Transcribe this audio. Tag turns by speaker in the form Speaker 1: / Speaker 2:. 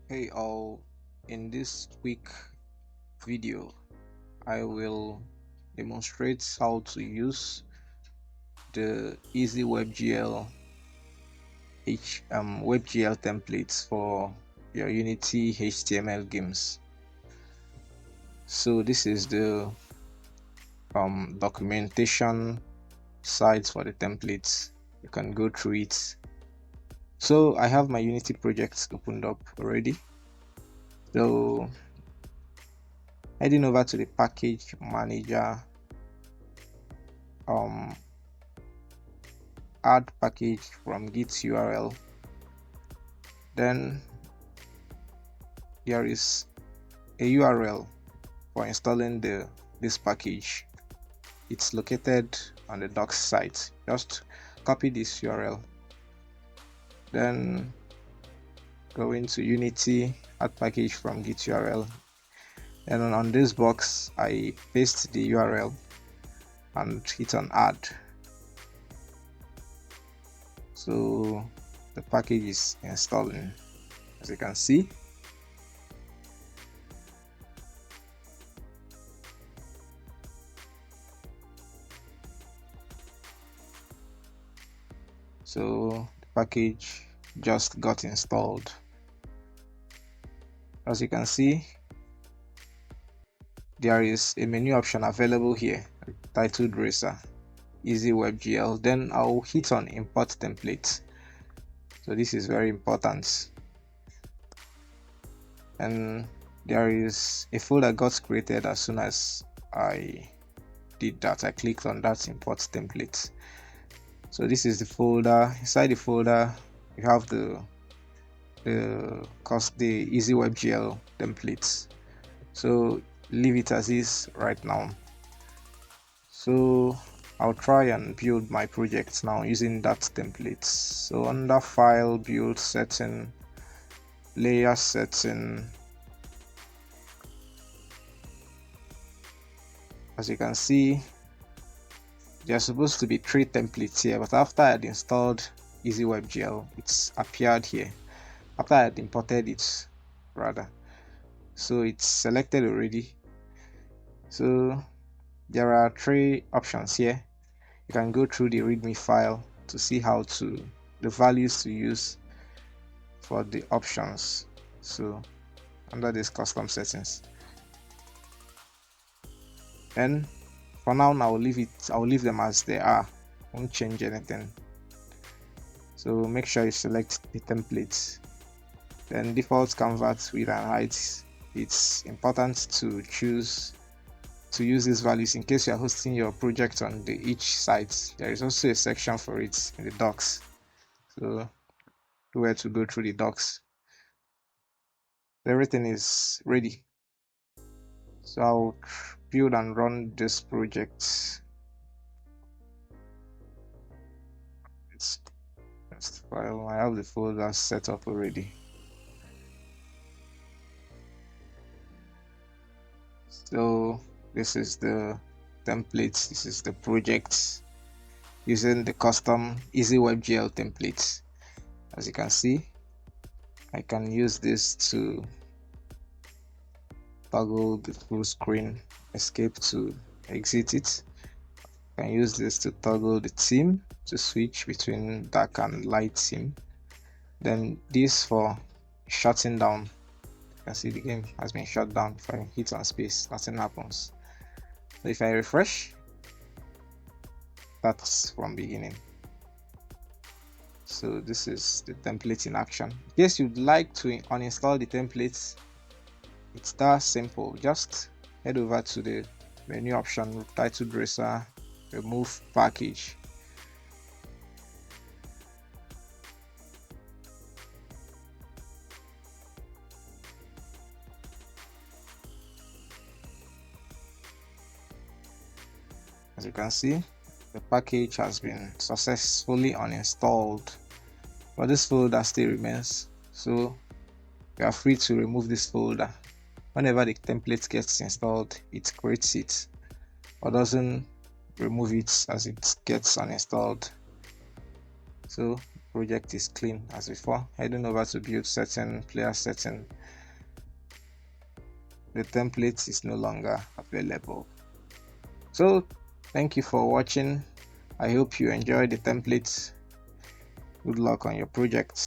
Speaker 1: Hey all, in this quick video I will demonstrate how to use the EzWebGL WebGL templates for your Unity HTML games. So this is the documentation site for the templates. You can go through it. So I have my Unity project opened up already. So heading over to the package manager, add package from git URL. Then there is a URL for installing this package. It's located on the docs site. Just copy this URL, then go into Unity, add package from git URL, and on this box I paste the URL and hit on add. So the package is installing, as you can see. So the package just got installed. As you can see, there is a menu option available here titled Racer EzWebGL. Then I'll hit on import template. So this is very important. And there is a folder got created as soon as I did that. I clicked on that import template. So this is the folder. Inside the folder you have the EzWebGL templates. So leave it as is right now. So I'll try and build my project now using that template. So under file, build setting, layer setting, as you can see, there are supposed to be 3 templates here, but after I had installed EzWebGL, it's appeared here after I had imported it rather. So it's selected already. So there are 3 options here. You can go through the readme file to see the values to use for the options. So under this custom settings, and for now I'll leave them as they are. Won't change anything. So make sure you select the templates. Then default canvas width and height. It's important to choose to use these values in case you are hosting your project on each site. There is also a section for it in the docs, so where to go through the docs. Everything is ready, so I'll build and run this project. It's test file. I have the folder set up already. So this is the template. This is the project using the custom EzWebGL templates. As you can see, I can use this to toggle the full screen, escape to exit it. I can use this to toggle the theme to switch between dark and light theme. Then this for shutting down. You can see the game has been shut down. If I hit on space, nothing happens. So if I refresh, that's from beginning. So this is the template in action. In case you'd like to uninstall the templates, it's that simple. Just head over to the menu option titled Racer, remove package. As you can see, the package has been successfully uninstalled, but this folder still remains, so you are free to remove this folder. Whenever the template gets installed, it creates it or doesn't remove it as it gets uninstalled. So project is clean as before. Heading over to build setting, player setting, the template is no longer available. So thank you for watching. I hope you enjoyed the templates. Good luck on your projects.